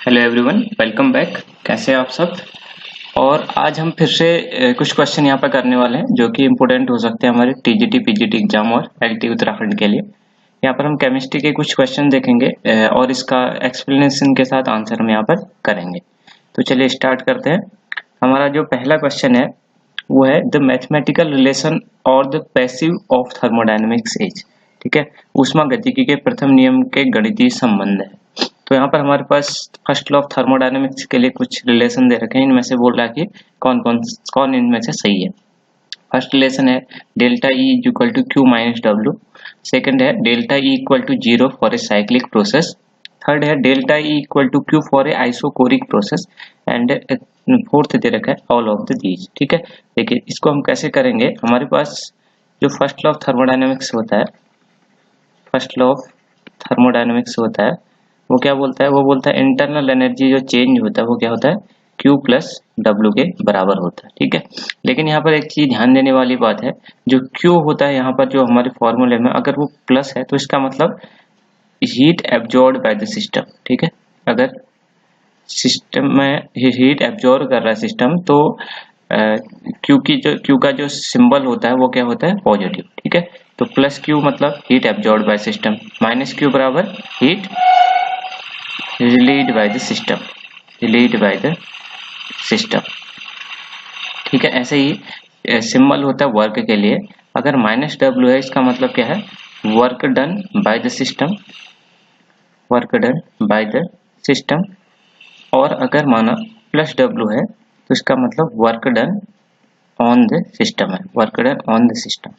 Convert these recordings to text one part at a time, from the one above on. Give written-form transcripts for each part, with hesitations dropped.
Hello everyone, welcome back. कैसे हैं आप सब। और आज हम फिर से कुछ क्वेश्चन यहाँ पर करने वाले हैं जो कि इम्पोर्टेंट हो सकते हैं हमारे टीजीटी पीजीटी एग्जाम और एलटी उत्तराखंड के लिए। यहाँ पर हम केमिस्ट्री के कुछ क्वेश्चन देखेंगे और इसका एक्सप्लेनेशन के साथ आंसर हम यहाँ पर करेंगे। तो चलिए स्टार्ट करते हैं। हमारा जो पहला क्वेश्चन है वो है द मैथमेटिकल रिलेशन और the passive of thermodynamics is. ठीक है, ऊष्मागतिकी के प्रथम नियम के गणितीय संबंध है। तो यहाँ पर हमारे पास फर्स्ट लॉ ऑफ थर्मोडायनेमिक्स के लिए कुछ रिलेशन दे रखे हैं। इनमें से बोल रहा है कि कौन इनमें से सही है। फर्स्ट रिलेशन है delta E is equal to Q minus W. Second है delta E equal to zero for a cyclic process. Third है delta E equal to Q for a isochoric process. And fourth दे रखा है all of the these. ठीक है, देखिए इसको हम कैसे करेंगे। हमारे पास जो फर्स्ट लॉ ऑफ थर्मोडायनेमिक्स होता है, फर्स्ट लॉ ऑफ थर्मोडायनेमिक्स होता है वो क्या बोलता है, वो बोलता है इंटरनल एनर्जी जो चेंज होता है वो क्या होता है, Q प्लस डब्ल्यू के बराबर होता है। ठीक है, लेकिन यहाँ पर एक चीज ध्यान देने वाली बात है, जो Q होता है यहाँ पर जो हमारे फॉर्मूले में अगर वो प्लस है तो इसका मतलब heat absorb by the system. ठीक है, अगर सिस्टम में हीट एब्जॉर्ब कर रहा है सिस्टम तो Q का जो सिंबल होता है वो क्या होता है, पॉजिटिव। ठीक है, तो प्लस Q मतलब heat absorb by system, minus Q बराबर heat released by the system, released by the system. ठीक है, ऐसे ही सिंबल होता है वर्क के लिए। अगर माइनस डब्ल्यू है इसका मतलब क्या है, work done by the system, work done by the system. और अगर माना प्लस डब्ल्यू है तो इसका मतलब work done on the system है, work done on the system.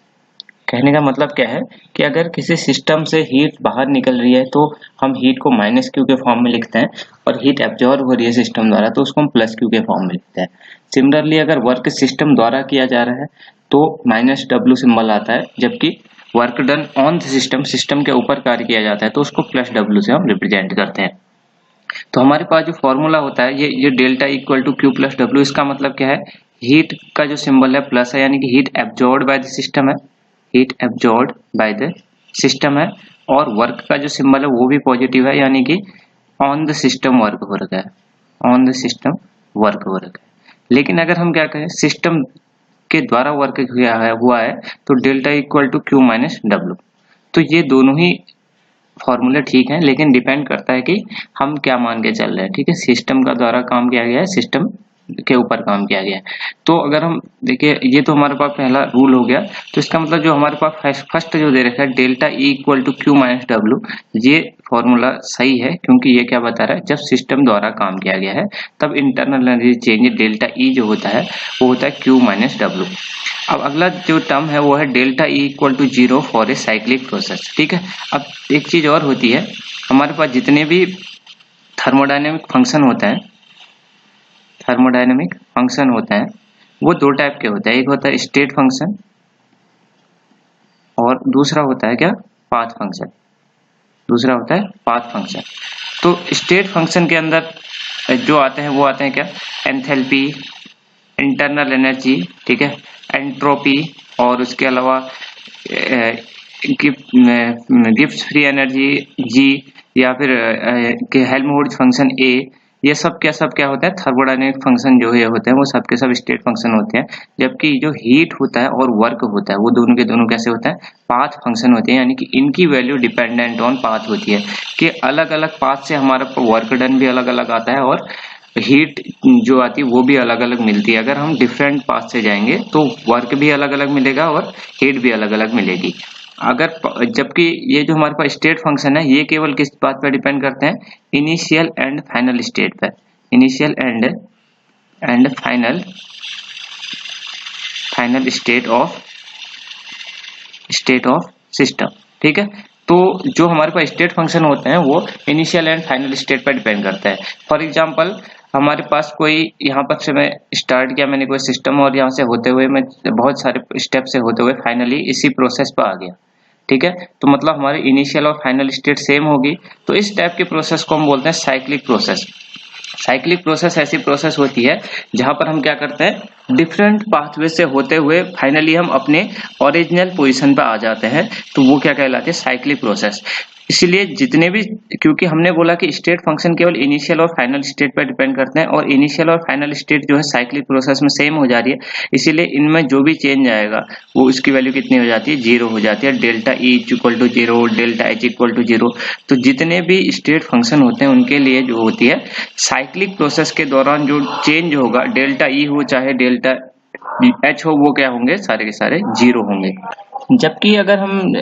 कहने का मतलब क्या है कि अगर किसी सिस्टम से हीट बाहर निकल रही है तो हम हीट को माइनस क्यू के फॉर्म में लिखते हैं, और हीट एब्जॉर्ब हो रही है सिस्टम द्वारा तो उसको हम प्लस क्यू के फॉर्म में लिखते हैं। सिमिलरली अगर वर्क सिस्टम द्वारा किया जा रहा है तो माइनस डब्ल्यू सिंबल आता है, जबकि work done on the system, system के ऊपर कार्य किया जाता है तो उसको प्लस डब्ल्यू से हम रिप्रेजेंट करते हैं। तो हमारे पास जो फॉर्मूला होता है ये delta equal to Q plus W, इसका मतलब क्या है, हीट का जो सिंबल है प्लस है, यानी कि heat absorb by the system है, heat absorb by the system है। और वर्क का जो सिंबल है वो भी पॉजिटिव है, यानी कि ऑन द सिस्टम वर्क हो रखा है, ऑन द सिस्टम वर्क हो रखा है। लेकिन अगर हम क्या कहें, सिस्टम के द्वारा वर्क किया है हुआ है तो delta equal to Q minus W. तो ये दोनों ही फॉर्मूले ठीक है, लेकिन डिपेंड करता है कि हम क्या मान के चल रहे हैं। ठीक है, सिस्टम का द्वारा काम किया गया है, सिस्टम के ऊपर काम किया गया है। तो अगर हम देखिए ये तो हमारे पास पहला रूल हो गया। तो इसका मतलब जो हमारे पास फर्स्ट जो दे रखा है delta E equal to Q minus W, ये फॉर्मूला सही है, क्योंकि ये क्या बता रहा है, जब सिस्टम द्वारा काम किया गया है तब internal energy change delta E जो होता है वो होता है क्यू माइनस डब्ल्यू। अब अगला जो टर्म है वो है delta E equal to zero for a cyclic process. ठीक है, अब एक चीज और होती है, हमारे पास जितने भी थर्मोडायनेमिक फंक्शन होते हैं, थर्मोडायनेमिक फंक्शन होते हैं वो दो टाइप के होते हैं। एक होता है स्टेट फंक्शन और दूसरा होता है क्या, पाथ फंक्शन, दूसरा होता है पाथ फंक्शन। तो स्टेट फंक्शन के अंदर जो आते हैं वो आते हैं क्या, एंथैल्पी, इंटरनल एनर्जी, ठीक है, एंट्रोपी, और उसके अलावा गिब्स फ्री एनर्जी जी, या फिर हेल्महोल्ट्ज फंक्शन ए। ये सब क्या होता है, थर्मोडायनेमिक फंक्शन जो ये होते हैं वो सब के सब स्टेट फंक्शन होते हैं। जबकि जो हीट होता है और वर्क होता है वो दोनों के दोनों कैसे होता है, पाथ फंक्शन होते हैं, यानी कि इनकी वैल्यू डिपेंडेंट ऑन पाथ होती है, कि अलग अलग पाथ से हमारा वर्क डन भी अलग अलग आता है और हीट जो आती है वो भी अलग अलग मिलती है। अगर हम डिफरेंट पाथ से जाएंगे तो वर्क भी अलग अलग मिलेगा और हीट भी अलग अलग मिलेगी। अगर जबकि ये जो हमारे पास स्टेट फंक्शन है ये केवल किस बात पर डिपेंड करते हैं, इनिशियल एंड फाइनल स्टेट पर, initial and final state of system. ठीक है, तो जो हमारे पास स्टेट फंक्शन होते हैं वो इनिशियल एंड फाइनल स्टेट पर डिपेंड करता है। फॉर एग्जांपल हमारे पास कोई यहाँ पर से मैं स्टार्ट किया, मैंने कोई सिस्टम, और यहाँ से होते हुए मैं बहुत सारे स्टेप से होते हुए फाइनली इसी प्रोसेस पर आ गया। ठीक है, तो मतलब हमारी इनिशियल और फाइनल स्टेट सेम होगी। तो इस टाइप के प्रोसेस को हम बोलते हैं साइक्लिक प्रोसेस। साइक्लिक प्रोसेस ऐसी प्रोसेस होती है जहां पर हम क्या करते हैं, डिफरेंट पाथवे से होते हुए फाइनली हम अपने ओरिजिनल पोजीशन पर आ जाते हैं, तो वो क्या कहलाती है, साइक्लिक प्रोसेस। इसलिए जितने भी, क्योंकि हमने बोला कि स्टेट फंक्शन केवल इनिशियल और फाइनल स्टेट पर डिपेंड करते हैं और इनिशियल और फाइनल स्टेट जो है साइक्लिक प्रोसेस में सेम हो जा रही है, इसीलिए इनमें जो भी चेंज आएगा वो इसकी वैल्यू कितनी हो जाती है, 0 हो जाती है। Delta E equal to 0, delta H equal to 0। तो जितने भी स्टेट फंक्शन होते हैं उनके लिए जो होती है साइक्लिक प्रोसेस के दौरान जो चेंज होगा, डेल्टा ई हो चाहे डेल्टा एच हो, वो क्या होंगे, सारे के सारे 0 होंगे। जबकि अगर हम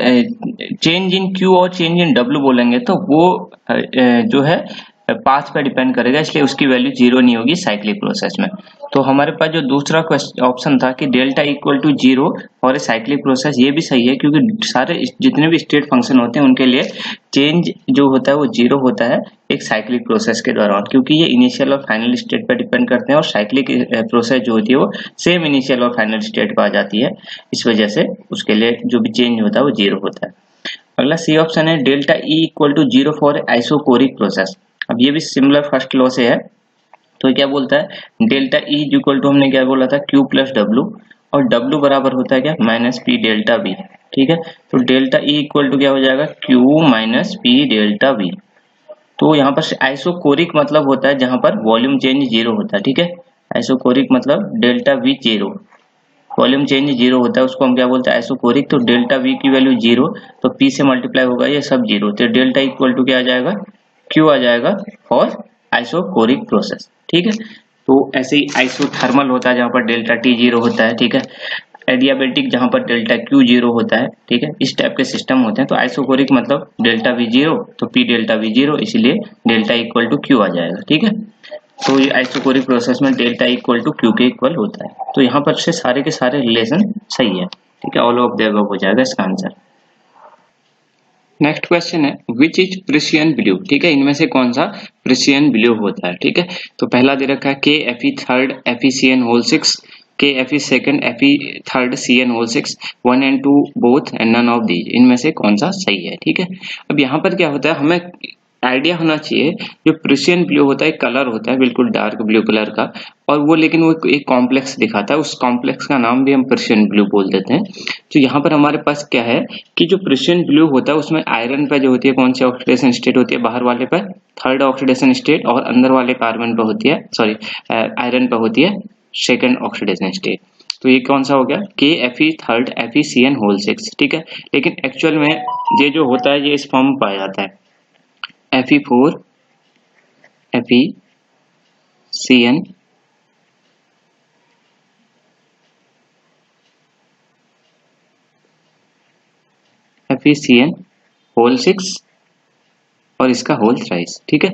चेंज इन क्यू और चेंज इन डब्ल्यू बोलेंगे तो वो जो है पाथ पे डिपेंड करेगा, इसलिए उसकी वैल्यू 0 नहीं होगी साइक्लिक प्रोसेस में। तो हमारे पास जो दूसरा ऑप्शन था कि डेल्टा इक्वल टू 0 और ए साइक्लिक प्रोसेस, ये भी सही है क्योंकि सारे जितने भी स्टेट फंक्शन होते हैं उनके लिए चेंज जो होता है वो 0 होता है एक साइक्लिक प्रोसेस के दौरान, क्योंकि ये इनिशियल और फाइनल स्टेट पर डिपेंड करते हैं और साइक्लिक प्रोसेस जो होती है वो सेम इनिशियल और फाइनल स्टेट पर आ जाती है, इस वजह से उसके लिए जो भी चेंज होता है वो 0 होता है। अगला सी ऑप्शन है delta E equal to 0 for isochoric process. अब ये भी सिमिलर फर्स्ट लॉ से है। तो क्या बोलता है, डेल्टा ई इक्वल टू हमने क्या बोला था, क्यू प्लस डब्ल्यू, और डब्ल्यू बराबर होता है क्या, माइनस पी डेल्टा बी। ठीक है, तो डेल्टा ई इक्वल टू क्या हो जाएगा, Q minus P delta V. तो यहाँ पर आइसोकोरिक मतलब होता है जहां पर वॉल्यूम चेंज 0 होता है। ठीक है, आइसोकोरिक मतलब डेल्टा वी 0, वॉल्यूम चेंज 0 होता है, उसको हम क्या बोलते हैं, आइसोकोरिक। तो डेल्टा वी की वैल्यू 0, तो पी से मल्टीप्लाई होगा ये सब 0, तो डेल्टा इक्वल टू क्या आ जाएगा, क्यू आ जाएगा फॉर आइसोकोरिक प्रोसेस। ठीक है, तो ऐसे ही आइसोथर्मल होता है जहां पर डेल्टा टी 0 होता है। ठीक है, एडियाबेटिक जहां पर डेल्टा क्यू 0 होता है। ठीक है, इस टाइप के सिस्टम होते हैं। तो आइसोकोरिक मतलब डेल्टा वी 0, तो पी डेल्टा वी 0, इसीलिए डेल्टा इक्वल टू क्यू आ जाएगा। ठीक है, तो ये आइसोकोरिक प्रोसेस में डेल्टा इक्वल टू क्यू के इक्वल होता है। तो यहाँ पर से सारे के सारे रिलेशन सही है। ठीक है, ऑल ऑफ द अबव हो जाएगा इसका आंसर। नेक्स्ट क्वेश्चन है विच इज प्रेसियन ब्लू। ठीक है, इनमें से कौन सा प्रेसियन ब्लू होता है। ठीक है, तो पहला दे रखा है K F E third F E C N whole 6, K F E second F E third C N whole 6, 1 and 2 both and none of these, इनमें से कौन सा सही है। ठीक है, अब यहाँ पर क्या होता है, हमें आइडिया होना चाहिए, जो प्रेसियन ब्लू होता है कलर होता है बिल्कुल डार्क ब्लू कलर का, और वो लेकिन वो एक कॉम्प्लेक्स दिखाता है, उस कॉम्प्लेक्स का नाम भी हम प्रेसियन ब्लू बोल देते हैं। तो यहाँ पर हमारे पास क्या है कि जो प्रेसियन ब्लू होता है उसमें आयरन पे जो होती है कौन सी ऑक्सीडेशन स्टेट होती है, बाहर वाले पे थर्ड ऑक्सीडेशन स्टेट, और अंदर वाले कार्बन पे होती है, सॉरी आयरन पे होती है सेकंड ऑक्सीडेशन स्टेट। तो ये कौन सा हो गया, K F E third F E C N whole 6। ठीक है, लेकिन एक्चुअल में ये जो होता है ये इस फॉर्म में पाया जाता है, Fe4 FeCN FeCN होल 6 और इसका होल थ्राइस। ठीक है,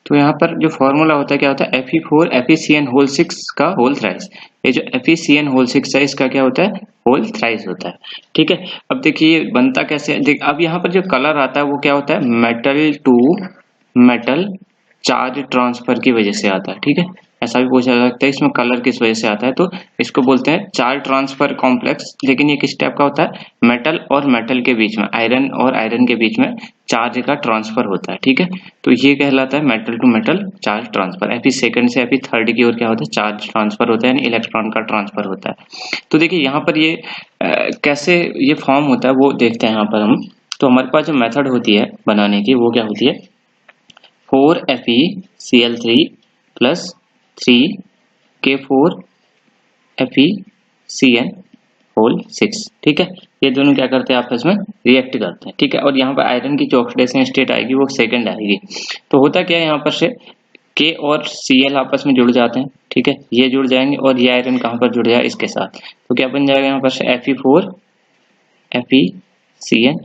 तो यहाँ पर जो फॉर्मूला होता है क्या होता है, Fe4 FeCN होल 6 का होल थ्राइस। ये जो FeCN होल 6 है इसका क्या होता है, होल थ्राइस होता है। ठीक है, अब देखिए बनता कैसे है, देख अब यहाँ पर जो कलर आता है वो क्या होता है, metal to metal charge transfer की वजह से आता है। ठीक है, ऐसा भी पूछा जा सकता है इसमें कलर किस वजह से आता है, तो इसको बोलते हैं चार्ज ट्रांसफर कॉम्प्लेक्स। लेकिन ये किस टाइप का होता है, मेटल और मेटल के बीच में, आयरन और आयरन के बीच में चार्ज का ट्रांसफर होता है। ठीक है, तो ये कहलाता है metal to metal charge transfer. Fe second से एफी थर्ड की ओर क्या होता है, चार्ज ट्रांसफर होता है, यानी इलेक्ट्रॉन का ट्रांसफर होता है। तो देखिए यहाँ पर ये कैसे ये फॉर्म होता है वो देखते हैं यहाँ पर हम। तो हमारे पास जो मेथड होती है बनाने की वो क्या होती है, 4FeCl3 plus 3K4 FeCN whole 6। ठीक है, ये दोनों क्या करते हैं आपस में रिएक्ट करते हैं। ठीक है, और यहाँ पर आयरन की जो ऑक्सीडेशन स्टेट आएगी वो सेकंड आएगी। तो होता क्या है यहाँ पर से K और Cl आपस में जुड़ जाते हैं। ठीक है, ये जुड़ जाएंगे और ये आयरन कहाँ पर जुड़ जाएगा, इसके साथ। तो क्या बन जाएगा यहाँ पर से Fe4 FeCN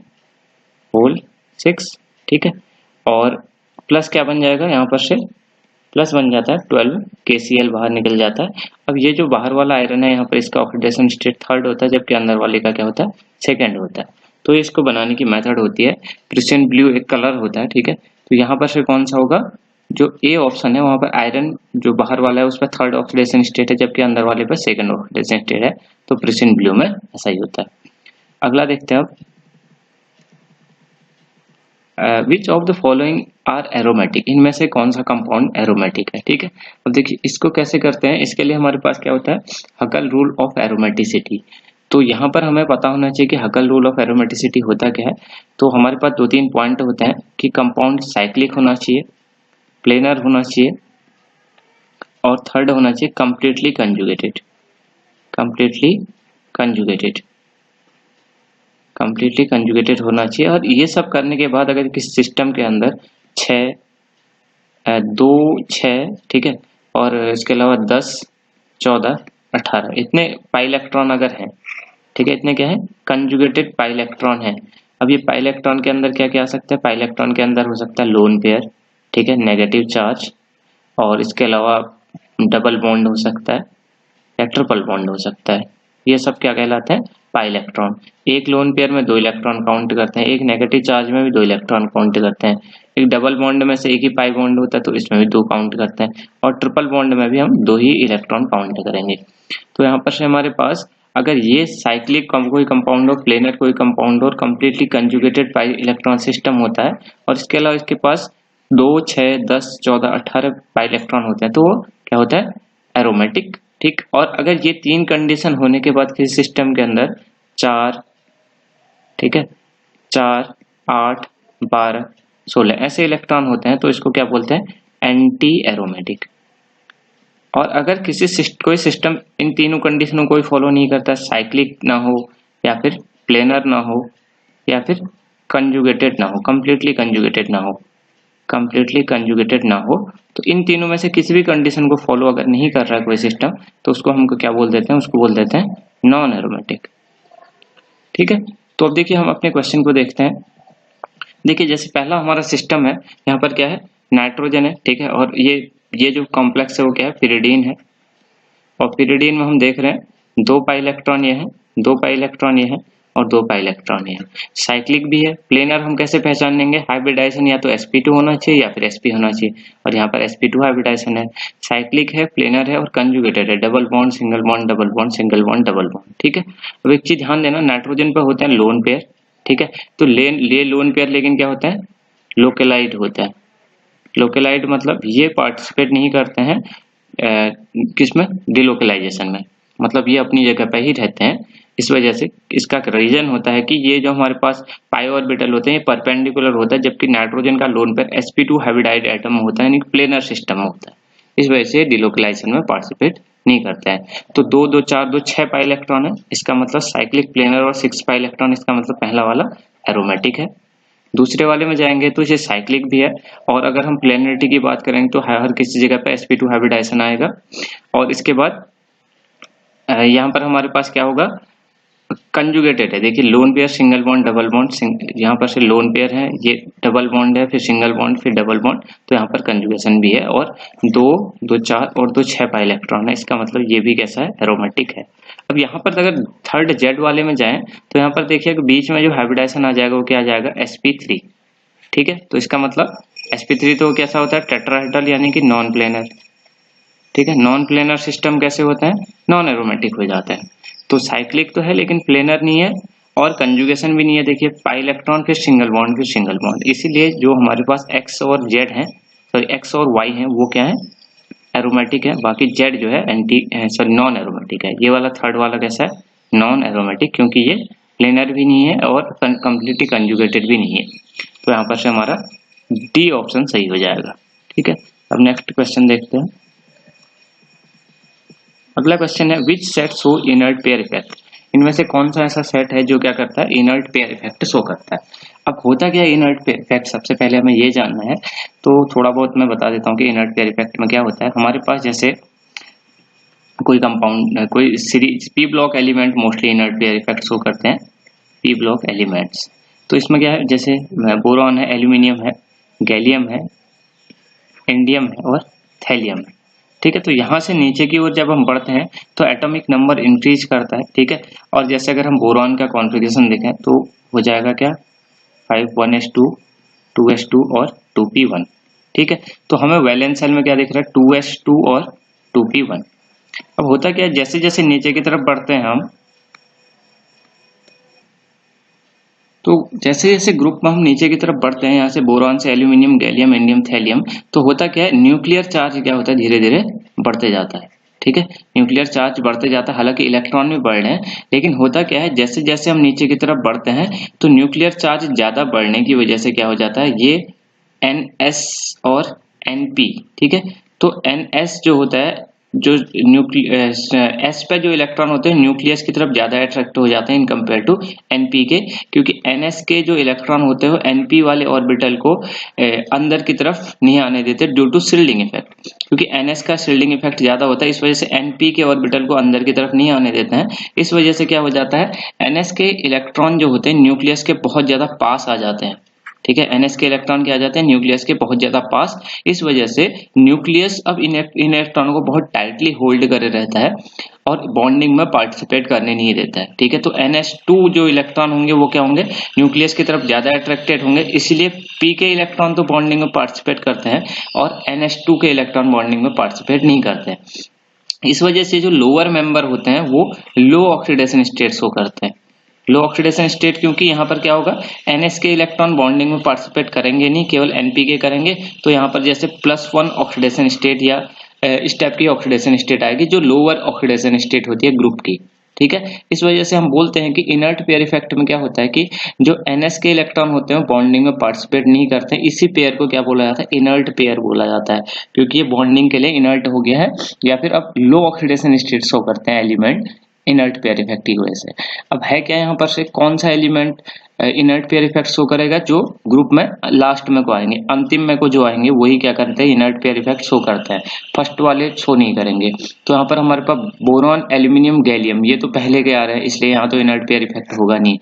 होल 6। ठीक है, और प्लस क्या बन जाएगा यहाँ पर से, प्लस बन जाता है 12 KCl बाहर निकल जाता है। अब ये जो बाहर वाला आयरन है यहाँ पर इसका ऑक्सीडेशन स्टेट थर्ड होता है, जबकि अंदर वाले का क्या होता है, सेकंड होता है। तो इसको बनाने की मेथड होती है, प्रेसियन ब्लू एक कलर होता है। ठीक है, तो यहाँ पर से कौन सा होगा, जो ए ऑप्शन है वहां पर आयरन जो बाहर वाला है उस पर थर्ड ऑक्सीडेशन स्टेट है, जबकि अंदर वाले पर सेकंड ऑक्सीडेशन स्टेट है। तो प्रेसियन ब्लू में ऐसा ही होता है। अगला देखते हैं अब, which of the following are aromatic, इनमें से कौन सा कंपाउंड एरोमेटिक है। ठीक है, अब देखिए इसको कैसे करते हैं, इसके लिए हमारे पास क्या होता है, हकल रूल ऑफ एरोमेटिसिटी। तो यहाँ पर हमें पता होना चाहिए कि हकल रूल ऑफ एरोमेटिसिटी होता क्या है। तो हमारे पास 2-3 पॉइंट होते हैं कि कंपाउंड साइक्लिक होना चाहिए, प्लेनर होना चाहिए, और थर्ड होना चाहिए completely conjugated. Completely conjugated, completely conjugated होना चाहिए। और ये सब करने के बाद अगर किसी सिस्टम के अंदर 2, 6, ठीक है, और इसके अलावा 10, 14, 18 इतने पाई इलेक्ट्रॉन अगर हैं, ठीक है, इतने क्या है, कंजुगेटेड पाई इलेक्ट्रॉन है। अब ये पाई इलेक्ट्रॉन के अंदर क्या क्या आ सकता है, पाई इलेक्ट्रॉन के अंदर हो सकता है लोन पेयर, ठीक है, नेगेटिव चार्ज, और इसके अलावा डबल बॉन्ड हो सकता है या ट्रिपल बॉन्ड हो सकता है। ये सब क्या कहलाते हैं, पाई इलेक्ट्रॉन। एक लोन पेयर में 2 इलेक्ट्रॉन काउंट करते हैं, एक नेगेटिव चार्ज में भी 2 इलेक्ट्रॉन काउंट करते हैं, एक डबल बॉन्ड में से एक ही पाई बॉन्ड होता है तो इसमें भी 2 काउंट करते हैं, और ट्रिपल बॉन्ड में भी हम 2 ही इलेक्ट्रॉन काउंट करेंगे। तो यहाँ पर से हमारे पास अगर ये साइक्लिक कोई कंपाउंड हो, प्लेनर कोई कंपाउंड हो, और completely conjugated pi electron system होता है, और इसके अलावा इसके पास 2, 6, 10, 14, 18 पाई इलेक्ट्रॉन होते हैं, तो वो क्या होता है, एरोमेटिक। ठीक, और अगर ये 3 कंडीशन होने के बाद किसी सिस्टम के अंदर 4, ठीक है, 4, 8, 12, 16 ऐसे इलेक्ट्रॉन होते हैं तो इसको क्या बोलते हैं, एंटी एरोमेटिक। और अगर कोई सिस्टम इन तीनों कंडीशनों को फॉलो नहीं करता, साइक्लिक ना हो, या फिर प्लेनर ना हो, या फिर कंजुगेटेड ना हो, कंप्लीटली कंजुगेटेड ना हो, कंप्लीटली कंजुगेटेड ना हो, तो इन तीनों में से किसी भी कंडीशन को फॉलो अगर नहीं कर रहा है कोई सिस्टम, तो उसको हमको क्या बोल देते हैं, उसको बोल देते हैं नॉन एरोमेटिक। ठीक है, तो अब देखिए हम अपने क्वेश्चन को देखते हैं। देखिए जैसे पहला हमारा सिस्टम है, यहाँ पर क्या है, नाइट्रोजन है, ठीक है, और ये जो कॉम्प्लेक्स है वो क्या है, पिरिडीन है, और पिरिडीन में हम देख रहे हैं 2 पाई इलेक्ट्रॉन ये है, 2 पाई इलेक्ट्रॉन ये है, और 2 पाई इलेक्ट्रॉन ये है। साइक्लिक भी है। प्लेनर हम कैसे पहचान लेंगे, हाइब्रिडाइजेशन या तो sp2 होना चाहिए या फिर sp होना चाहिए, और यहाँ पर sp2 हाइब्रिडाइजेशन है। साइक्लिक है, प्लेनर है, और कंजुगेटेड है, double bond single bond double bond single bond double bond. ठीक है, अब एक चीज ध्यान देना, नाइट्रोजन पर होते हैं लोन पेयर, ठीक है, तो ले लोन पेयर लेकिन क्या होता है, लोकेलाइट होता है। लोकेलाइट मतलब ये पार्टिसिपेट नहीं करते हैं किसमें, डिलोकलाइजेशन में, मतलब ये अपनी जगह पे ही रहते हैं। इस वजह से इसका रीजन होता है कि ये जो हमारे पास पाई ऑर्बिटल होते हैं ये परपेंडिकुलर होता है, जबकि नाइट्रोजन का लोन पेयर sp2 हाइब्रिडाइड एटम होता है, यानी प्लेनर सिस्टम होता है, इस वजह से डिलोकलाइजेशन में पार्टिसिपेट नहीं करता है। तो 2, 2, 4, 2, 6 पाई इलेक्ट्रॉन है, इसका मतलब साइक्लिक, प्लेनर, और 6 पाई इलेक्ट्रॉन, इसका मतलब पहला वाला एरोमेटिक है। दूसरे वाले में जाएंगे तो ये साइक्लिक भी है, और अगर हम प्लेनरिटी की बात करेंगे तो हर किसी जगह पे sp2 हाइब्रिडाइजेशन आएगा। और इसके बाद यहाँ पर हमारे पास क्या होगा, कंजुगेटेड है। देखिए lone pair, single bond, double bond, यहाँ पर से लोन पेयर है, ये डबल बॉन्ड है, फिर सिंगल बॉन्ड, फिर डबल बॉन्ड, तो यहाँ पर कंजुगेशन भी है, और 2, 2, 4 और 2, 6 पाई इलेक्ट्रॉन है, इसका मतलब ये भी कैसा है, एरोमेटिक है। अब यहाँ पर अगर थर्ड जेड वाले में जाएं तो यहाँ पर देखिए कि बीच में जो हाइब्रिडाइजेशन आ जाएगा वो क्या आ जाएगा, sp3। ठीक है, तो इसका मतलब sp3 तो कैसा होता है, टेट्राहेड्रल, यानी कि नॉन प्लेनर। ठीक है, नॉन प्लेनर सिस्टम कैसे होता है, नॉन एरोमेटिक हो जाता है। तो साइक्लिक तो है लेकिन प्लेनर नहीं है, और कंजुगेशन भी नहीं है। देखिए पाई इलेक्ट्रॉन, फिर सिंगल बॉन्ड, फिर सिंगल बॉन्ड, इसीलिए जो हमारे पास x और z है, सॉरी x और y है, वो क्या है, एरोमेटिक है। बाकी z जो है नॉन एरोमेटिक है। ये वाला थर्ड वाला कैसा है, नॉन एरोमेटिक, क्योंकि ये प्लेनर भी नहीं है और कंप्लीटली कंजुगेटेड भी नहीं है। तो यहाँ पर से हमारा डी ऑप्शन सही हो जाएगा। ठीक है, अब नेक्स्ट क्वेश्चन देखते हैं। अगला क्वेश्चन है, which set show inert pair effect. इनमें से कौन सा ऐसा सेट है जो क्या करता है, इनर्ट पेयर इफेक्ट शो करता है। अब होता क्या है इनर्ट पेयर इफेक्ट, सबसे पहले हमें ये जानना है, तो थोड़ा बहुत मैं बता देता हूँ कि इनर्ट पेयर इफेक्ट में क्या होता है। हमारे पास जैसे कोई कंपाउंड, कोई series P block element mostly inert pair effect show करते हैं, पी ब्लॉक एलिमेंट्स। तो इसमें क्या है, जैसे बोरॉन है, एल्यूमिनियम है, गैलियम है, इंडियम है, और थैलियम है। ठीक है, तो यहाँ से नीचे की ओर जब हम बढ़ते हैं तो एटॉमिक नंबर इंक्रीज करता है। ठीक है, और जैसे अगर हम बोरॉन का कॉन्फ़िगरेशन देखें तो हो जाएगा क्या, 5 1s2 2s2 और 2p1। ठीक है, तो हमें वैलेंस शेल में क्या दिख रहा है, 2s2 और 2p1। अब होता क्या है, जैसे जैसे नीचे की तरफ बढ़ते हैं हम, तो जैसे जैसे ग्रुप में हम नीचे की तरफ बढ़ते हैं, यहाँ से बोरॉन से एल्यूमिनियम, गैलियम, इंडियम, थैलियम, तो होता क्या है, न्यूक्लियर चार्ज क्या होता है, धीरे धीरे बढ़ते जाता है। ठीक है, न्यूक्लियर चार्ज बढ़ते जाता है, हालांकि इलेक्ट्रॉन भी बढ़ रहे हैं, लेकिन होता क्या है जैसे जैसे हम नीचे की तरफ बढ़ते हैं तो न्यूक्लियर चार्ज ज्यादा बढ़ने की वजह से क्या हो जाता है, ये NS और NP, ठीक है। तो NS जो होता है, जो न्यूक्लियस S पे जो इलेक्ट्रॉन होते हैं न्यूक्लियस की तरफ ज्यादा अट्रैक्ट हो जाते हैं इन कंपेयर टू NP के, क्योंकि NS के जो इलेक्ट्रॉन होते हैं वो NP वाले ऑर्बिटल को अंदर की तरफ नहीं आने देते ड्यू टू शील्डिंग इफेक्ट, क्योंकि NS का शील्डिंग इफेक्ट ज्यादा होता है, इस वजह से NP के ऑर्बिटल को अंदर की तरफ नहीं आने देते हैं। इस वजह से क्या हो जाता है, NS के इलेक्ट्रॉन जो होते हैं न्यूक्लियस के बहुत ज्यादा पास आ जाते हैं, ठीक है। NS के इलेक्ट्रॉन क्या आ जाते हैं, न्यूक्लियस के बहुत ज्यादा पास। इस वजह से न्यूक्लियस अब इन इलेक्ट्रॉनों को बहुत टाइटली होल्ड करे रहता है और बॉन्डिंग में पार्टिसिपेट करने नहीं देता है, ठीक है। तो NH2 जो इलेक्ट्रॉन होंगे वो क्या होंगे, न्यूक्लियस की तरफ ज्यादा अट्रैक्टेड होंगे, इसलिए P के इलेक्ट्रॉन तो बॉन्डिंग में पार्टिसिपेट करते हैं और NH2 के इलेक्ट्रॉन बॉन्डिंग में पार्टिसिपेट नहीं करते हैं। इस वजह से जो लोअर मेंबर होते हैं वो लो ऑक्सीडेशन स्टेट शो करते हैं। लो ऑक्सीडेशन स्टेट क्योंकि यहाँ पर क्या होगा, NS के इलेक्ट्रॉन बॉन्डिंग में पार्टिसिपेट करेंगे नहीं, केवल NP के करेंगे। तो यहाँ पर जैसे +1 ऑक्सीडेशन स्टेट या इस टाइप की ऑक्सीडेशन स्टेट आएगी जो लोअर ऑक्सीडेशन स्टेट होती है ग्रुप की, ठीक है। इस वजह से हम बोलते हैं कि इनर्ट पेयर इफेक्ट में क्या होता है कि जो NS के इलेक्ट्रॉन होते हैं बॉन्डिंग में पार्टिसिपेट नहीं करते हैं, इसी पेयर को क्या बोला जाता है, इनर्ट पेयर बोला जाता है, क्योंकि ये बॉन्डिंग के लिए इनर्ट हो गया है या फिर अब लो ऑक्सीडेशन स्टेट शो करते हैं एलिमेंट इनर्ट पेयर इफेक्ट की वजह से। अब है क्या यहाँ पर से, कौन सा element inert pair effect show करेगा, जो ग्रुप में लास्ट में को आएंगे, अंतिम में को जो आएंगे वही क्या करते हैं, इनर्ट पेयर इफेक्ट शो करते हैं, फर्स्ट वाले शो नहीं करेंगे। तो यहाँ पर हमारे पास बोरॉन, एल्यूमिनियम, गैलियम ये तो पहले के आ रहे हैं, इसलिए यहाँ तो इनर्ट पेयर इफेक्ट होगा नहीं।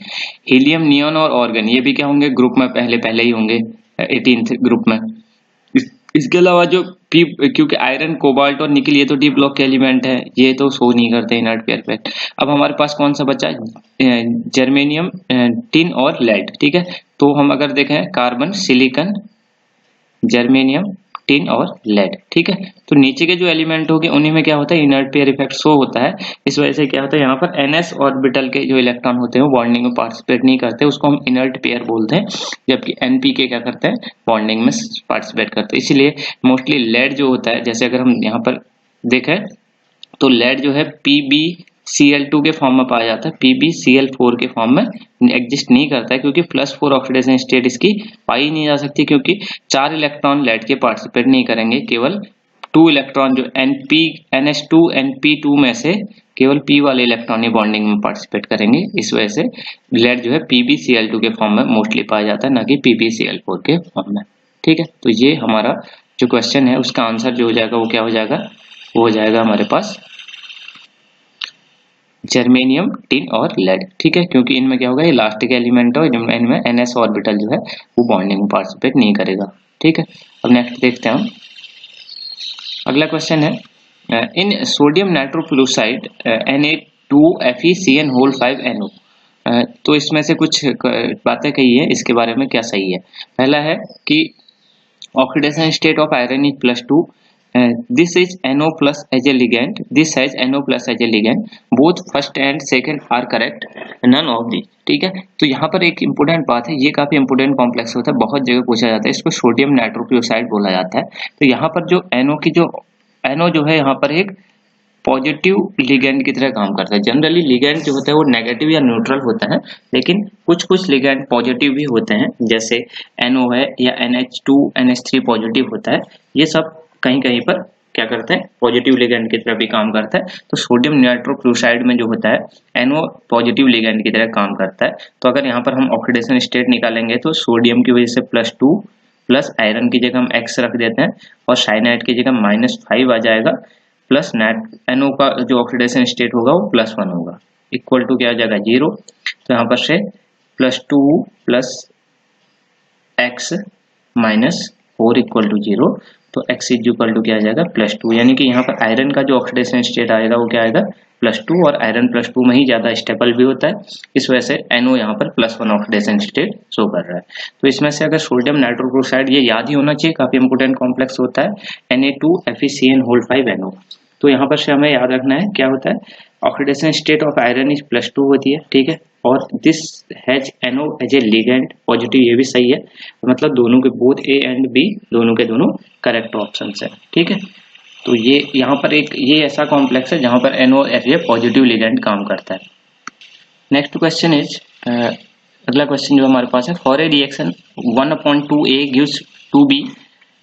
हीलियम, नियॉन और ऑर्गन ये भी क्या होंगे, ग्रुप में पहले पहले ही होंगे 18th ग्रुप में। इसके अलावा जो पी, क्योंकि आयरन, कोबाल्ट और निकल ये तो डी ब्लॉक के एलिमेंट है, ये तो शो नहीं करते इनर्ट पेयर इफेक्ट। अब हमारे पास कौन सा बचा है, जर्मेनियम, टिन और लेड, ठीक है। तो हम अगर देखें कार्बन, सिलिकॉन, जर्मेनियम, टिन और लेड, ठीक है। तो नीचे के जो एलिमेंट होंगे उन्हीं में क्या होता है, इनर्ट पेयर इफेक्ट शो होता है। इस वजह से क्या होता है, यहाँ पर NS ऑर्बिटल के जो इलेक्ट्रॉन होते हैं वो बॉन्डिंग में पार्टिसिपेट नहीं करते, उसको हम इनर्ट पेयर बोलते हैं, जबकि NP के क्या करते हैं, बॉन्डिंग में पार्टिसिपेट करते हैं। इसीलिए मोस्टली लेड जो होता है, जैसे अगर हम यहाँ पर देखें तो लेड जो है PbCl2 के फॉर्म में पाया जाता है, PbCl4 के फॉर्म में एग्जिस्ट नहीं करता है, क्योंकि +4 ऑक्सीडेशन स्टेट इसकी पाई नहीं जा सकती, क्योंकि 4 इलेक्ट्रॉन लेड के पार्टिसिपेट नहीं करेंगे, केवल 2 इलेक्ट्रॉन जो NH2 NP2 में से केवल P वाले इलेक्ट्रॉन ही बॉन्डिंग में पार्टिसिपेट करेंगे। इस वजह से लेड जो है PbCl2 के फॉर्म में मोस्टली पाया जाता है, ना कि PbCl4 के फॉर्म में, ठीक है। तो ये हमारा जो क्वेश्चन है उसका आंसर जो हो जाएगा वो क्या हो जाएगा, वो हो जाएगा हमारे पास जर्मेनियम, टिन और लेड, ठीक है, क्योंकि इनमें क्या होगा, ये लास्ट के एलिमेंट है, इनमें NS ऑर्बिटल जो है वो बॉन्डिंग में पार्टिसिपेट नहीं करेगा, ठीक है। अब नेक्स्ट देखते हैं हम, अगला क्वेश्चन है इन सोडियम नाइट्रोफ्लूसाइड Na2FeCN5NO। तो इसमें से कुछ बातें कही है, इसके बारे में क्या सही है। पहला है कि oxidation state of iron is +2, this is NO plus as a ligand, this has NO plus as a ligand, both first and second are correct, none of these, ठीक है। तो यहाँ पर एक इंपोर्टेंट बात है, ये काफी इंपोर्टेंट कॉम्प्लेक्स होता है, बहुत जगह पूछा जाता है, इसको सोडियम नाइट्रोक्लोराइड बोला जाता है। तो यहाँ पर जो NO की जो NO जो है यहाँ पर एक पॉजिटिव लिगेंड की तरह काम करता है। जनरली लिगेंड जो होता है वो नेगेटिव या न्यूट्रल होता है, लेकिन कुछ लिगेंड पॉजिटिव भी होते हैं, जैसे NO है या NH2 NH3 पॉजिटिव होता है, ये सब कहीं कहीं पर क्या करते हैं, पॉजिटिव लिगेंड की तरह भी काम करता है। तो सोडियम नाइट्रोक्लोराइड में जो होता है NO पॉजिटिव लिगेंड की तरह काम करता है। तो अगर यहाँ पर हम ऑक्सीडेशन स्टेट निकालेंगे तो सोडियम की वजह से +2 प्लस आयरन की जगह हम X रख देते हैं और साइनाइड की जगह -5 आ जाएगा, प्लस NO का जो ऑक्सीडेशन स्टेट होगा वो +1 होगा, इक्वल टू क्या आ जाएगा 0। तो यहाँ पर से +2 प्लस X -4 इक्वल टू 0, तो X इज इक्वल टू क्या आ जाएगा +2, यानी कि यहाँ पर आयरन का जो ऑक्सीडेशन स्टेट आएगा वो क्या आएगा +2, और आयरन +2 में ही ज्यादा स्टेबल भी होता है, इस वजह से NO यहाँ पर +1 ऑक्सीडेशन स्टेट शो कर रहा है। तो इसमें से अगर सोडियम नाइट्रोक्लोराइड, ये याद ही होना चाहिए, काफी इंपोर्टेंट कॉम्प्लेक्स होता है Na2FeCN5NO। तो यहाँ पर से हमें याद रखना है क्या होता है, oxidation state of iron is +2 होती है, ठीक है, और this has NO as a ligand positive, ये भी सही है, मतलब दोनों के बोथ A एंड B दोनों के दोनों करेक्ट ऑप्शन है, ठीक है। तो ये यहाँ पर एक ये ऐसा कॉम्प्लेक्स है जहाँ पर NO as a positive ligand काम करता है। नेक्स्ट क्वेश्चन इज, अगला क्वेश्चन जो हमारे पास है, for a reaction 1/2A gives 2B,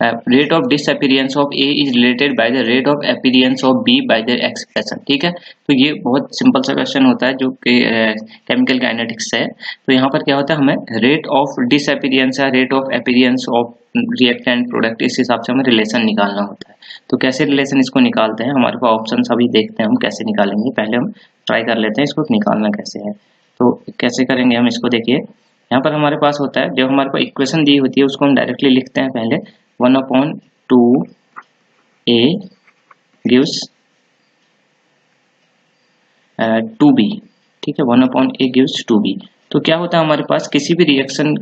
rate of disappearance of A is related by the rate of appearance of B by the expression. ठीक है, तो ये बहुत सिंपल सा क्वेश्चन होता है जो कि केमिकल काइनेटिक्स से है। तो यहाँ पर क्या होता है, हमें रेट ऑफ डिसअपीयरेंस या rate of appearance of reactant product, इस हिसाब से हमें रिलेशन निकालना होता है। तो कैसे रिलेशन इसको निकालते हैं, हमारे पास ऑप्शन अभी देखते हैं हम कैसे निकालेंगे। पहले हम ट्राई कर लेते हैं इसको निकालना कैसे है। तो कैसे करेंगे हम इसको, देखिए यहाँ पर हमारे पास होता है, जब हमारे पास इक्वेशन दी होती है उसको हम डायरेक्टली लिखते हैं पहले 1/2A गिव्स 2B। ठीक है, 1/A गिव्स 2B। तो क्या होता है हमारे पास, किसी भी रिएक्शन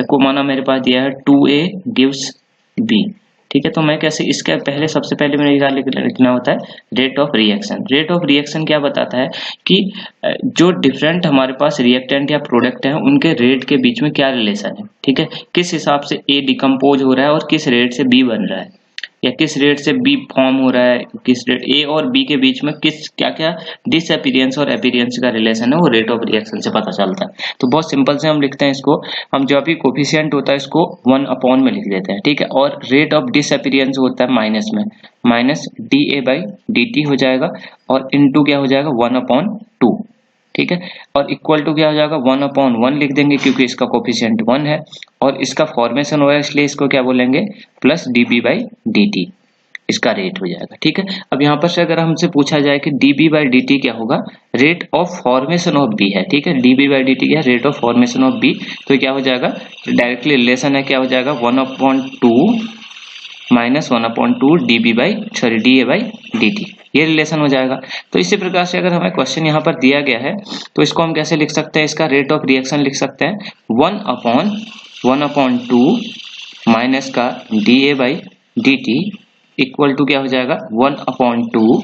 को माना मेरे पास दिया है 2A गिव्स B। ठीक है, तो मैं कैसे इसका पहले सबसे पहले मैंने लिखना होता है rate of reaction. Rate of reaction क्या बताता है कि जो डिफरेंट हमारे पास रिएक्टेंट या प्रोडक्ट हैं उनके रेट के बीच में क्या रिलेशन है। ठीक है, किस हिसाब से A डिकम्पोज हो रहा है और किस रेट से B बन रहा है, या किस रेट से B फॉर्म हो रहा है, किस रेट A और B के बीच में किस क्या क्या डिसअपीयरेंस और अपीयरेंस का रिलेशन है, वो रेट ऑफ रिएक्शन से पता चलता है। तो बहुत सिंपल से हम लिखते हैं इसको, हम जो भी कोफिशिएंट होता है इसको 1 में लिख देते हैं। ठीक है, और रेट ऑफ डिसअपीयरेंस होता है माइनस में, माइनस dA/dt हो जाएगा, और इनटू क्या हो जाएगा 1/2। ठीक है, और इक्वल टू क्या हो जाएगा 1/1 लिख देंगे क्योंकि इसका कोफिशिएंट 1 है, और इसका फॉर्मेशन हुआ है इसलिए इसको क्या बोलेंगे प्लस dB/dt, इसका रेट हो जाएगा। ठीक है, अब यहाँ पर से अगर हमसे पूछा जाए कि dB/dt क्या होगा, rate of formation of B है। ठीक है, dB/dt क्या rate of formation of B, तो क्या हो जाएगा डायरेक्टली रिलेशन है, क्या हो जाएगा 1/2 माइनस 1/2 dA/dt, ये रिलेशन हो जाएगा। तो इसी प्रकार से अगर हमें क्वेश्चन यहाँ पर दिया गया है तो इसको हम कैसे लिख सकते हैं, इसका रेट ऑफ रिएक्शन लिख सकते हैं 1/2 माइनस का dA/dt इक्वल टू क्या हो जाएगा 1/2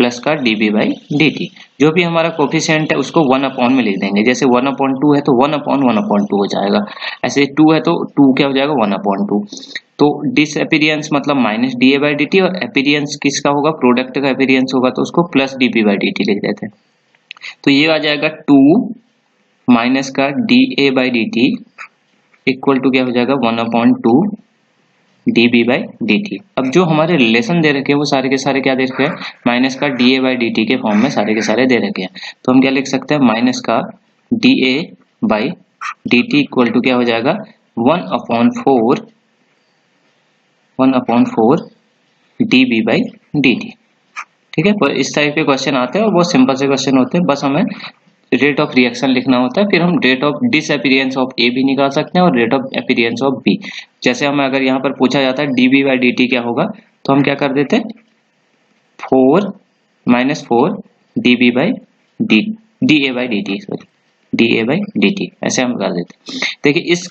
प्लस का dB/dt। जो भी हमारा कोफिशिएंट है उसको 1 में लिख देंगे, जैसे 1/2 है तो 1/1/2 हो जाएगा, ऐसे 2 है तो 2 क्या हो जाएगा 1/2। तो डिसअपीयरेंस मतलब माइनस dA/dt, और अपीयरेंस किसका होगा, प्रोडक्ट का अपीयरेंस होगा तो उसको प्लस dB/dt लिख देते हैं। तो ये आ जाएगा 2 माइनस का dA/dt इक्वल टू क्या हो जाएगा 1/2 dB/dt। अब जो हमारे रिलेशन दे रखे हैं वो सारे के सारे क्या दे रखे हैं, माइनस का dA/dt के फॉर्म में सारे के सारे दे रखे हैं। तो हम क्या लिख सकते हैं, माइनस का dA/dt इक्वल टू क्या हो जाएगा 1/4 dB/dt। ठीक है, पर इस टाइप के क्वेश्चन आते हैं और बहुत सिंपल से क्वेश्चन होते हैं, बस हमें रेट ऑफ रिएक्शन लिखना होता है, फिर हम rate of disappearance of A भी निकाल सकते हैं और rate of appearance of B। जैसे हमें अगर यहाँ पर पूछा जाता है dB/dt क्या होगा, तो हम क्या कर देते हैं 4 dA/dt ऐसे हम कर देते हैं। देखिए इस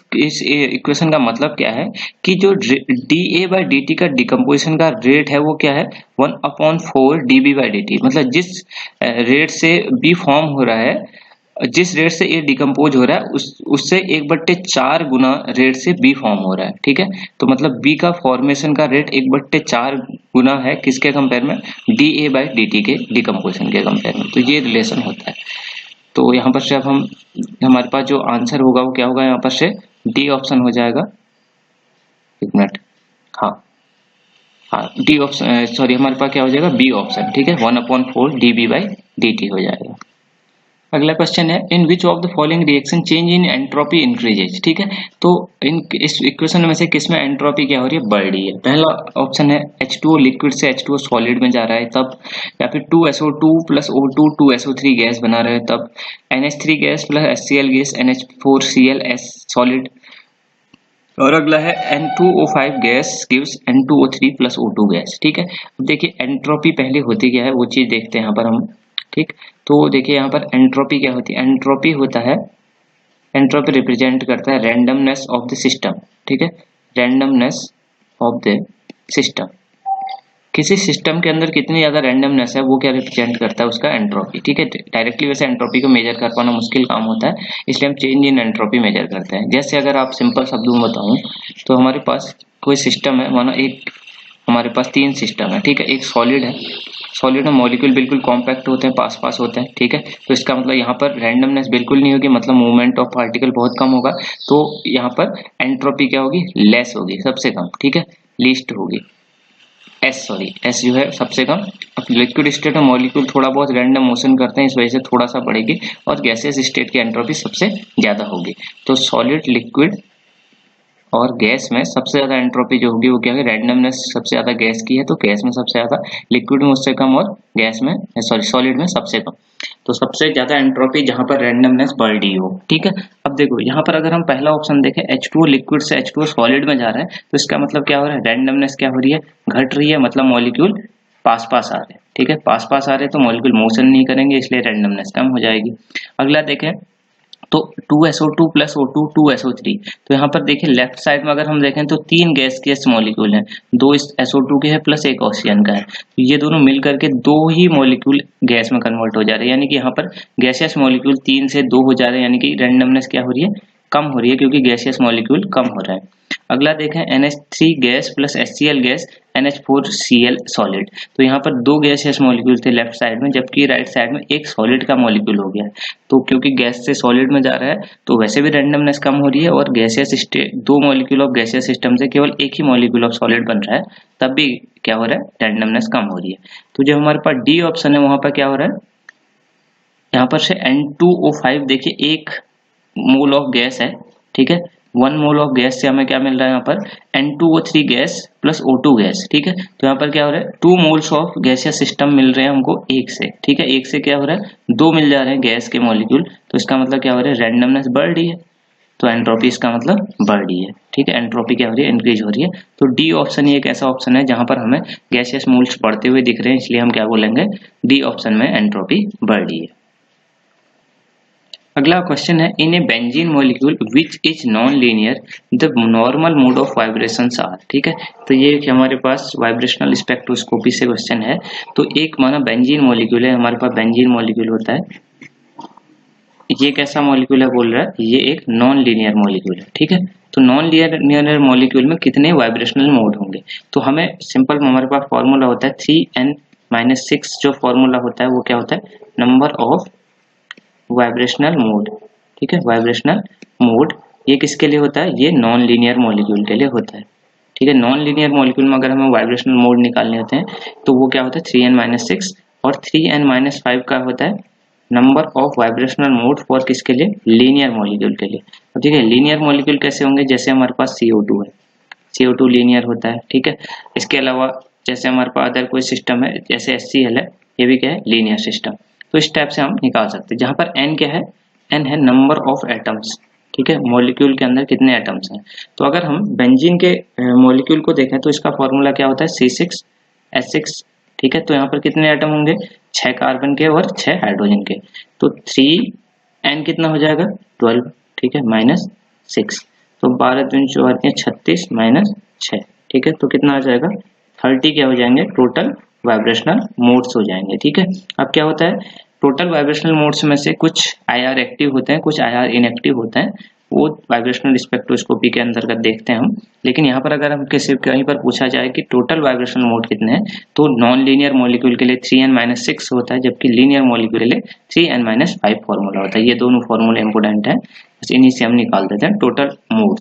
इक्वेशन का मतलब क्या है कि जो dA/dt का डिकम्पोजिशन का रेट है वो क्या है 1/4 dB/dt, मतलब जिस रेट से B फॉर्म हो रहा है, जिस रेट से A डिकम्पोज हो रहा है उससे 1/4 गुना रेट से B फॉर्म हो रहा है। ठीक है, तो मतलब B का फॉर्मेशन का रेट 1/4 गुना है किसके कंपेयर में, dA/dt के डिकम्पोजिशन के कंपेयर में। तो ये रिलेशन होता है। तो यहाँ पर से अब हमारे पास जो आंसर होगा वो क्या होगा, यहाँ पर से डी ऑप्शन हो जाएगा, एक मिनट, हाँ डी ऑप्शन, सॉरी हमारे पास क्या हो जाएगा बी ऑप्शन। ठीक है, 1/4 dB/dt हो जाएगा। अगला क्वेश्चन है, in which of the following reaction change in entropy increases. ठीक है, तो इस इक्वेशन में से किस में एंट्रोपी क्या हो रही है, बढ़ रही है। पहला ऑप्शन है H2O लिक्विड से H2O सॉलिड में जा रहा है तब, या फिर 2SO2 plus O2 2SO3 gas बना रहे हैं तब, NH3 gas plus HCl gas NH4Cl solid, और अगला है N2O5 gas gives N2O3 plus O2 gas. ठीक है, अब देखिए एंट्रोपी पहले होती क्या है वो चीज देखते हैं यहाँ पर हम। ठीक, तो देखिए यहाँ पर एंट्रोपी क्या होती है, एंट्रोपी होता है, एंट्रोपी रिप्रेजेंट करता है रैंडमनेस ऑफ द सिस्टम। ठीक है, रैंडमनेस ऑफ द सिस्टम, किसी सिस्टम के अंदर कितनी ज्यादा रैंडमनेस है वो क्या रिप्रेजेंट करता है, उसका एंट्रोपी। ठीक है, डायरेक्टली वैसे एंट्रोपी को मेजर कर पाना मुश्किल काम होता है, इसलिए हम चेंज इन एंट्रोपी मेजर करते हैं। जैसे अगर आप सिंपल शब्दों में बताऊं तो हमारे पास कोई सिस्टम है, मानो एक हमारे पास 3 सिस्टम है, ठीक है। एक सॉलिड है, सॉलिड में मॉलिक्यूल बिल्कुल कॉम्पैक्ट होते हैं, पास पास होते हैं, ठीक है। तो इसका मतलब यहाँ पर रैंडमनेस बिल्कुल नहीं होगी, मतलब मूवमेंट ऑफ पार्टिकल बहुत कम होगा। तो यहाँ पर एंट्रोपी क्या होगी, लेस होगी, सबसे कम, ठीक है, लीस्ट होगी। एस जो है सबसे कम। अब लिक्विड स्टेट में मॉलिक्यूल थोड़ा बहुत रैंडम मोशन करते हैं, इस वजह से थोड़ा सा बढ़ेगी, और गैसियस स्टेट की एंट्रोपी सबसे ज्यादा होगी। तो सॉलिड, लिक्विड और गैस में सबसे ज्यादा एंट्रोपी जो होगी वो क्या है, रैंडमनेस सबसे ज्यादा गैस की है, तो गैस में सबसे ज्यादा, लिक्विड में उससे कम, और गैस में सॉलिड में सबसे कम। तो सबसे ज्यादा एंट्रोपी जहां पर रैंडमनेस बढ़ रही हो, ठीक है। अब देखो यहाँ पर अगर हम पहला ऑप्शन देखें, H2O लिक्विड से H2O सॉलिड में जा रहा है, तो इसका मतलब क्या हो रहा है, रैंडमनेस क्या हो रही है, घट रही है, मतलब मॉलिक्यूल पास पास आ रहे हैं, ठीक है। पास पास आ रहे हैं तो मॉलिक्यूल मोशन नहीं करेंगे, इसलिए रैंडमनेस कम हो जाएगी। अगला देखें तो 2SO2 प्लस O2 2SO3, तो यहाँ पर देखिए लेफ्ट साइड में अगर हम देखें तो 3 गैस मॉलिक्यूल हैं, 2 इस SO2 के हैं प्लस एक ऑक्सीजन का है, तो ये दोनों मिल करके 2 ही मॉलिक्यूल गैस में कन्वर्ट हो जा रहे हैं, यानी कि यहाँ पर गैसियस मॉलिक्यूल 3 से 2 हो जा रहे हैं, यानी कि रैंडमनेस क्या हो रही है, कम हो रही है, क्योंकि गैसियस मॉलिक्यूल कम हो रहा है। अगला देखें NH3 gas plus HCl gas NH4Cl solid, तो यहाँ पर 2 गैसियस मॉलिक्यूल थे लेफ्ट साइड में, जबकि राइट साइड में एक सॉलिड का मॉलिक्यूल हो गया है। तो क्योंकि गैस से सॉलिड में जा रहा है तो वैसे भी रैंडमनेस कम हो रही है, और gaseous state 2 molecule of gaseous system से केवल एक ही मॉलिक्यूल ऑफ सॉलिड बन रहा है, तब भी क्या हो रहा है, रैंडमनेस कम हो रही है। तो जो हमारे पास डी ऑप्शन है वहां पर क्या हो रहा है, यहाँ पर से N2O5 देखिए 1 मोल ऑफ गैस है, ठीक है। 1 मोल ऑफ गैस से हमें क्या मिल रहा है, यहाँ पर N2O3 gas plus O2 gas, ठीक है। तो यहाँ पर क्या हो रहा है, 2 मोल्स ऑफ गैसियस सिस्टम मिल रहे हैं हमको एक से, ठीक है। एक से क्या हो रहा है, 2 मिल जा रहे हैं गैस के मॉलिक्यूल, तो इसका मतलब क्या हो रहा है, रैंडमनेस बढ़ रही है, तो एंट्रोपी इसका मतलब बढ़ रही है, ठीक है। एंट्रोपी क्या हो रही है, इंक्रीज हो रही है। तो डी ऑप्शन ही एक ऐसा ऑप्शन है जहां पर हमें गैसियस मोल्स बढ़ते हुए दिख रहे हैं, इसलिए हम क्या बोलेंगे, डी ऑप्शन में एंट्रोपी बढ़ रही है। अगला क्वेश्चन है, in a benzene molecule which is non linear the normal mode of vibrations are, ठीक है। तो ये हमारे पास वाइब्रेशनल स्पेक्ट्रोस्कोपी से क्वेश्चन है। तो एक माना बेंजीन मॉलिक्यूल है, हमारे पास बेंजीन मॉलिक्यूल होता है, ये कैसा मॉलिक्यूल है बोल रहा है, ये एक नॉन लीनियर मॉलिक्यूल है, ठीक है। तो नॉन लीनियर मॉलिक्यूल में कितने वाइब्रेशनल मोड होंगे, तो हमें सिंपल हमारे पास फॉर्मूला होता है 3n-6, जो फॉर्मूला होता है वो क्या होता है, नंबर ऑफ वाइब्रेशनल मोड, ठीक है। वाइब्रेशनल मोड ये किसके लिए होता है, ये नॉन लीनियर मॉलिक्यूल के लिए होता है, ठीक है। नॉन लीनियर मॉलिक्यूल में अगर हमें वाइब्रेशनल मोड निकालने होते हैं तो वो क्या होता है 3n-6, और 3n-5 का होता है number of vibrational mode for किसके लिए, लीनियर मॉलिक्यूल के लिए। तो ठीक है, लीनियर मॉलिक्यूल कैसे होंगे, जैसे हमारे पास CO2 है, CO2 लीनियर होता है, ठीक है। इसके अलावा जैसे हमारे पास अदर कोई सिस्टम है जैसे HCl है, ये भी क्या है, लीनियर सिस्टम। तो इस टाइप से हम निकाल सकते हैं, जहां पर n क्या है, n है नंबर ऑफ एटम्स, ठीक है, मॉलिक्यूल के अंदर कितने एटम्स हैं। तो अगर हम बेंजीन के मॉलिक्यूल को देखें तो इसका फॉर्मूला क्या होता है, C6H6, ठीक है। तो यहाँ पर कितने एटम होंगे, 6 कार्बन के और 6 हाइड्रोजन के, तो 3n कितना हो जाएगा 12, ठीक है, -6, तो 12 दूनी 14 36 -6, ठीक है। तो कितना आ जाएगा 30 क्या हो जाएंगे, टोटल वाइब्रेशनल मोड्स हो जाएंगे, ठीक है। अब क्या होता है, टोटल वाइब्रेशनल मोड्स में से कुछ IR एक्टिव होते हैं, कुछ IR इनएक्टिव होते हैं, वो वाइब्रेशनल स्पेक्ट्रोस्कोपी के अंतर्गत देखते हैं हम। लेकिन यहाँ पर अगर हम किसी कहीं पर पूछा जाए कि टोटल वाइब्रेशनल मोड कितने हैं, तो नॉन लीनियर मॉलिक्यूल के लिए 3n-6 होता है, जबकि लीनियर मॉलिक्यूल के लिए 3n-5 फॉर्मूला होता है। ये दोनों फॉर्मूले इंपोर्टेंट है, बस इन्हीं से हम निकाल देते हैं टोटल मोड।